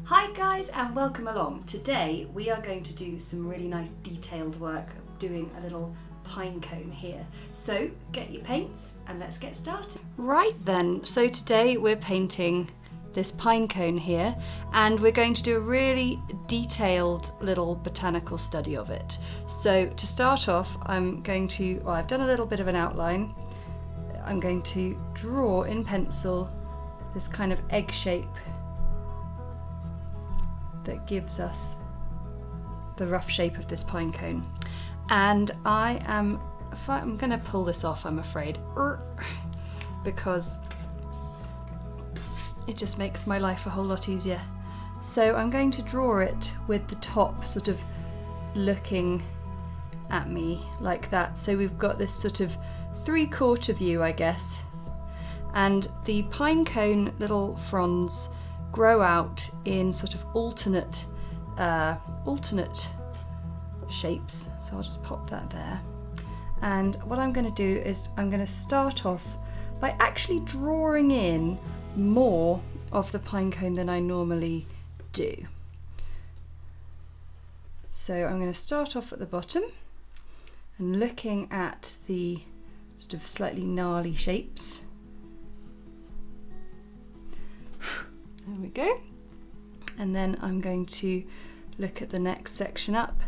Hi guys and welcome along. Today we are going to do some really nice detailed work doing a little pine cone here. So get your paints and let's get started. Right then, so today we're painting this pine cone here and we're going to do a really detailed little botanical study of it. So to start off I've done a little bit of an outline. I'm going to draw in pencil this kind of egg shape that gives us the rough shape of this pine cone. And I'm going to pull this off, I'm afraid, because it just makes my life a whole lot easier. So I'm going to draw it with the top sort of looking at me like that. So we've got this sort of three-quarter view, I guess. And the pine cone little fronds grow out in sort of alternate shapes. So I'll just pop that there. And what I'm going to do is I'm going to start off by actually drawing in more of the pine cone than I normally do. So I'm going to start off at the bottom and looking at the sort of slightly gnarly shapes. There we go. And then I'm going to look at the next section up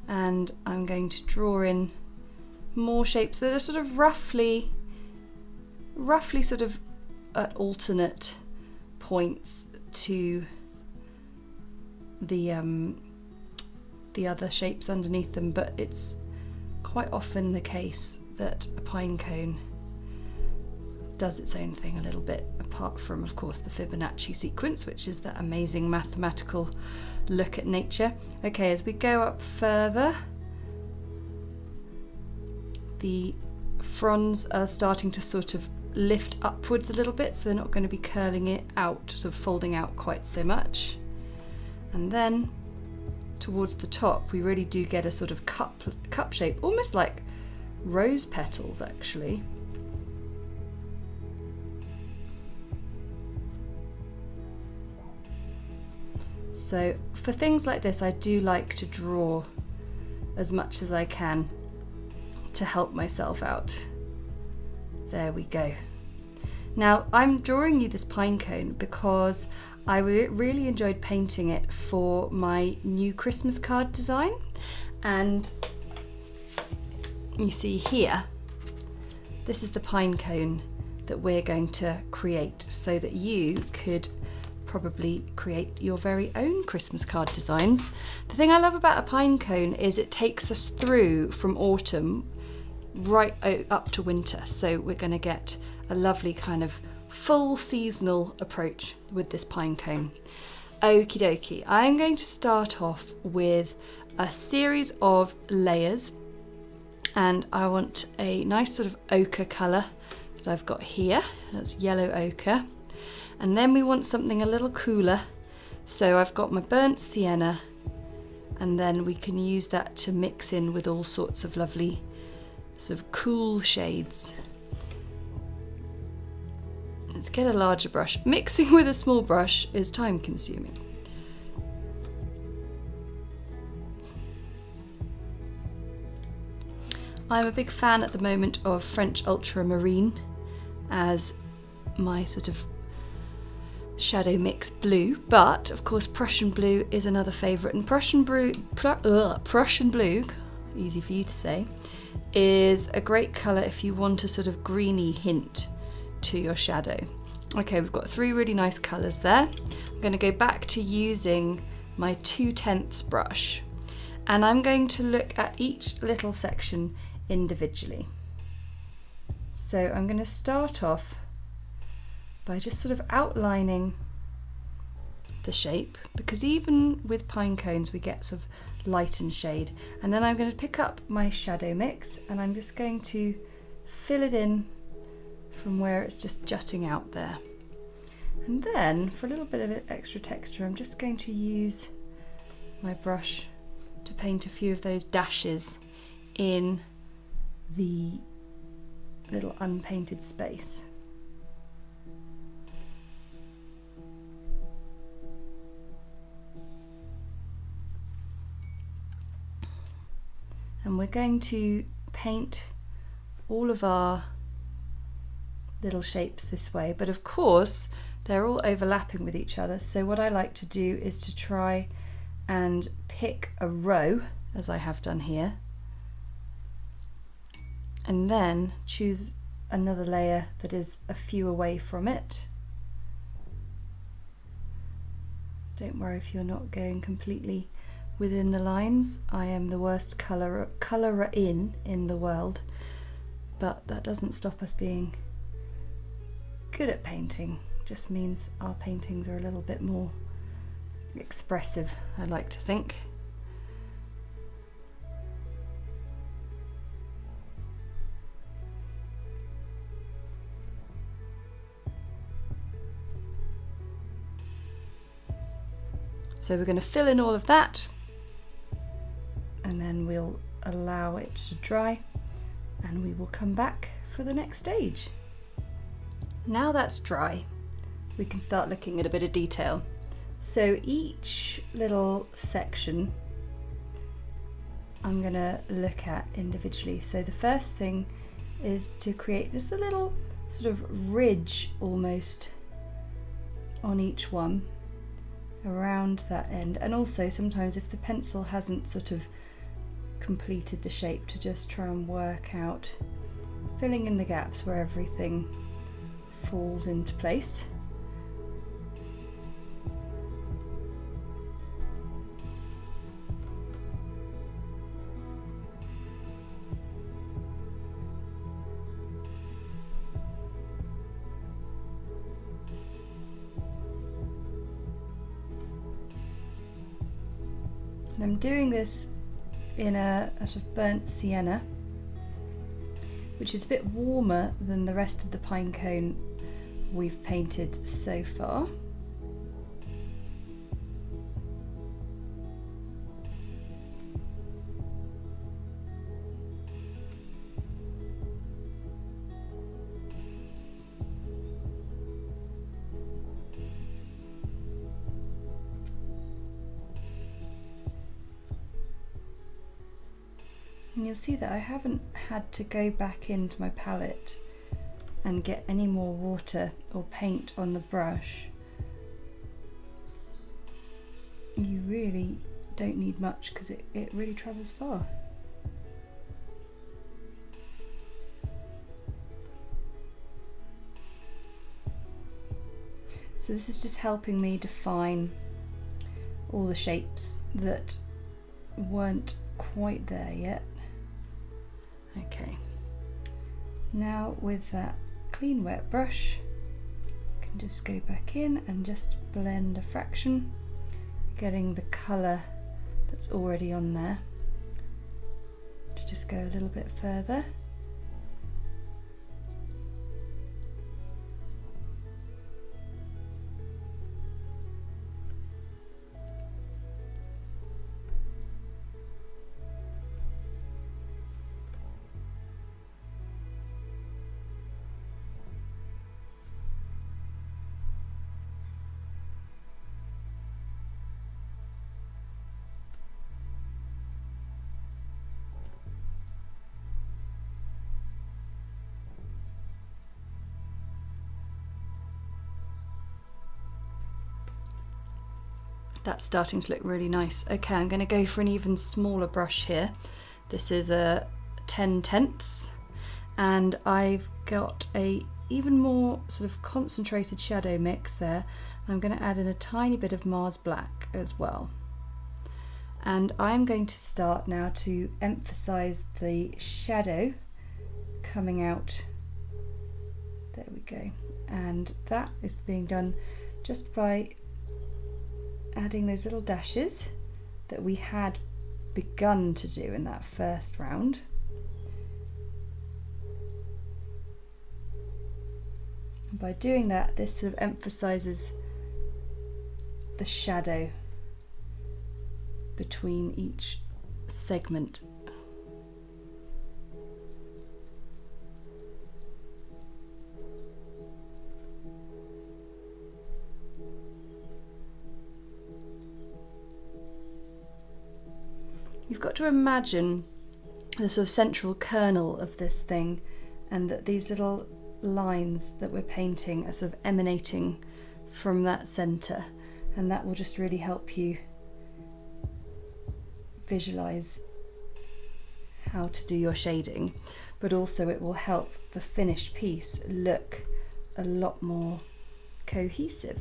and I'm going to draw in more shapes that are sort of roughly sort of at alternate points to the other shapes underneath them, but it's quite often the case that a pine cone does its own thing a little bit, apart from, of course, the Fibonacci sequence, which is that amazing mathematical look at nature. Okay, as we go up further, the fronds are starting to sort of lift upwards a little bit, so they're not going to be curling it out, sort of folding out quite so much. And then towards the top, we really do get a sort of cup shape, almost like rose petals, actually. So for things like this, I do like to draw as much as I can to help myself out. There we go. Now I'm drawing you this pine cone because I really enjoyed painting it for my new Christmas card design. And you see here, this is the pine cone that we're going to create so that you could probably create your very own Christmas card designs. The thing I love about a pine cone is it takes us through from autumn right up to winter. So we're going to get a lovely kind of full seasonal approach with this pine cone. Okie dokie, I'm going to start off with a series of layers and I want a nice sort of ochre colour that I've got here. That's yellow ochre. And then we want something a little cooler. So I've got my burnt sienna and then we can use that to mix in with all sorts of lovely sort of cool shades. Let's get a larger brush. Mixing with a small brush is time consuming. I'm a big fan at the moment of French Ultramarine as my sort of shadow mix blue, but of course Prussian Blue is another favourite, and Prussian Blue, easy for you to say, is a great colour if you want a sort of greeny hint to your shadow. Okay, we've got three really nice colours there. I'm going to go back to using my 2/10 brush and I'm going to look at each little section individually. So I'm going to start off by just sort of outlining the shape, because even with pine cones we get sort of light and shade. And then I'm going to pick up my shadow mix and I'm just going to fill it in from where it's just jutting out there. And then for a little bit of extra texture, I'm just going to use my brush to paint a few of those dashes in the little unpainted space. and we're going to paint all of our little shapes this way, but of course they're all overlapping with each other, so what I like to do is to try and pick a row, as I have done here, and then choose another layer that is a few away from it. Don't worry if you're not going completely within the lines. I am the worst colourer in the world, but that doesn't stop us being good at painting. Just means our paintings are a little bit more expressive, I like to think. So we're going to fill in all of that, and then we'll allow it to dry, and we will come back for the next stage. Now that's dry, we can start looking at a bit of detail. So each little section I'm going to look at individually. So the first thing is to create just a little sort of ridge almost on each one around that end, and also sometimes if the pencil hasn't sort of completed the shape, to just try and work out filling in the gaps where everything falls into place. And I'm doing this in a sort of burnt sienna, which is a bit warmer than the rest of the pine cone we've painted so far. And you'll see that I haven't had to go back into my palette and get any more water or paint on the brush. You really don't need much because it really travels far. So this is just helping me define all the shapes that weren't quite there yet. Okay, now with that clean wet brush, I can just go back in and just blend a fraction, getting the colour that's already on there to just go a little bit further. That's starting to look really nice. Okay, I'm going to go for an even smaller brush here. This is a 10/10, and I've got a even more sort of concentrated shadow mix there. I'm going to add in a tiny bit of Mars Black as well. And I'm going to start now to emphasize the shadow coming out. There we go. And that is being done just by adding those little dashes that we had begun to do in that first round. And by doing that, this sort of emphasizes the shadow between each segment. You've got to imagine the sort of central kernel of this thing, and that these little lines that we're painting are sort of emanating from that centre, and that will just really help you visualize how to do your shading, but also it will help the finished piece look a lot more cohesive.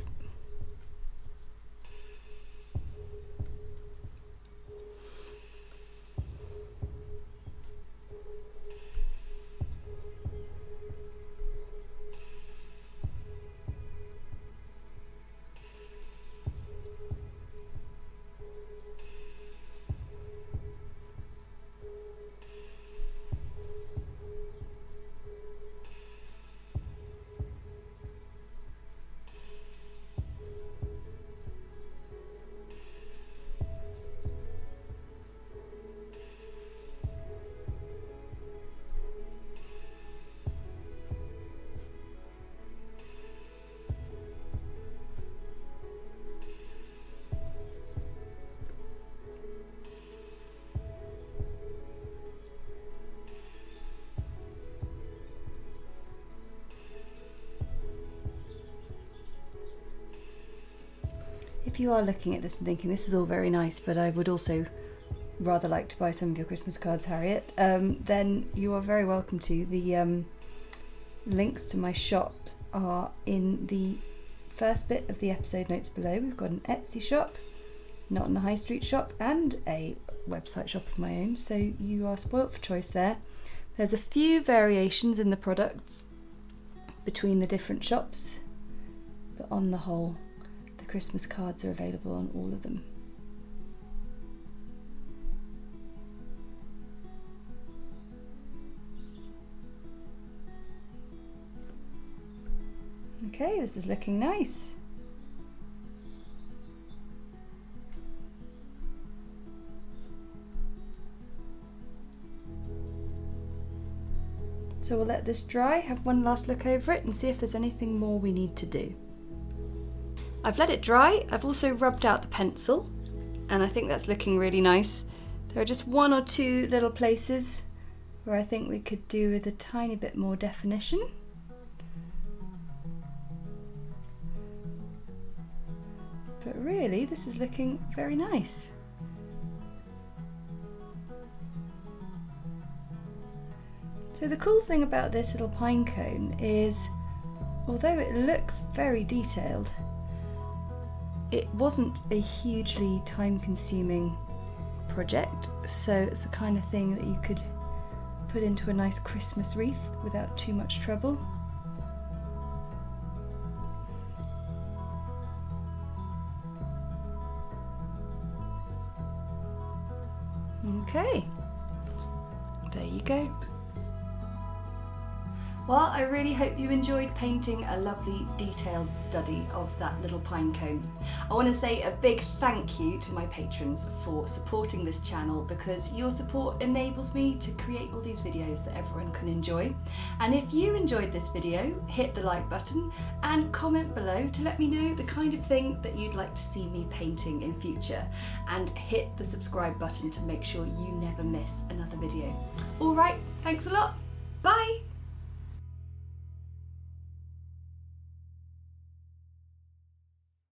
If you are looking at this and thinking this is all very nice, but I would also rather like to buy some of your Christmas cards, Harriet, then you are very welcome to. The links to my shop are in the first bit of the episode notes below. We've got an Etsy shop, Not in the High Street shop, and a website shop of my own, so you are spoilt for choice there. There's a few variations in the products between the different shops, but on the whole, Christmas cards are available on all of them. Okay, this is looking nice. So we'll let this dry, have one last look over it and see if there's anything more we need to do. I've let it dry. I've also rubbed out the pencil, and I think that's looking really nice. There are just one or two little places where I think we could do with a tiny bit more definition. But really, this is looking very nice. So the cool thing about this little pine cone is, although it looks very detailed, it wasn't a hugely time-consuming project, so it's the kind of thing that you could put into a nice Christmas wreath without too much trouble. Okay, there you go. Well, I really hope you enjoyed painting a lovely detailed study of that little pine cone. I want to say a big thank you to my patrons for supporting this channel, because your support enables me to create all these videos that everyone can enjoy. And if you enjoyed this video, hit the like button and comment below to let me know the kind of thing that you'd like to see me painting in future, and hit the subscribe button to make sure you never miss another video. Alright, thanks a lot, bye!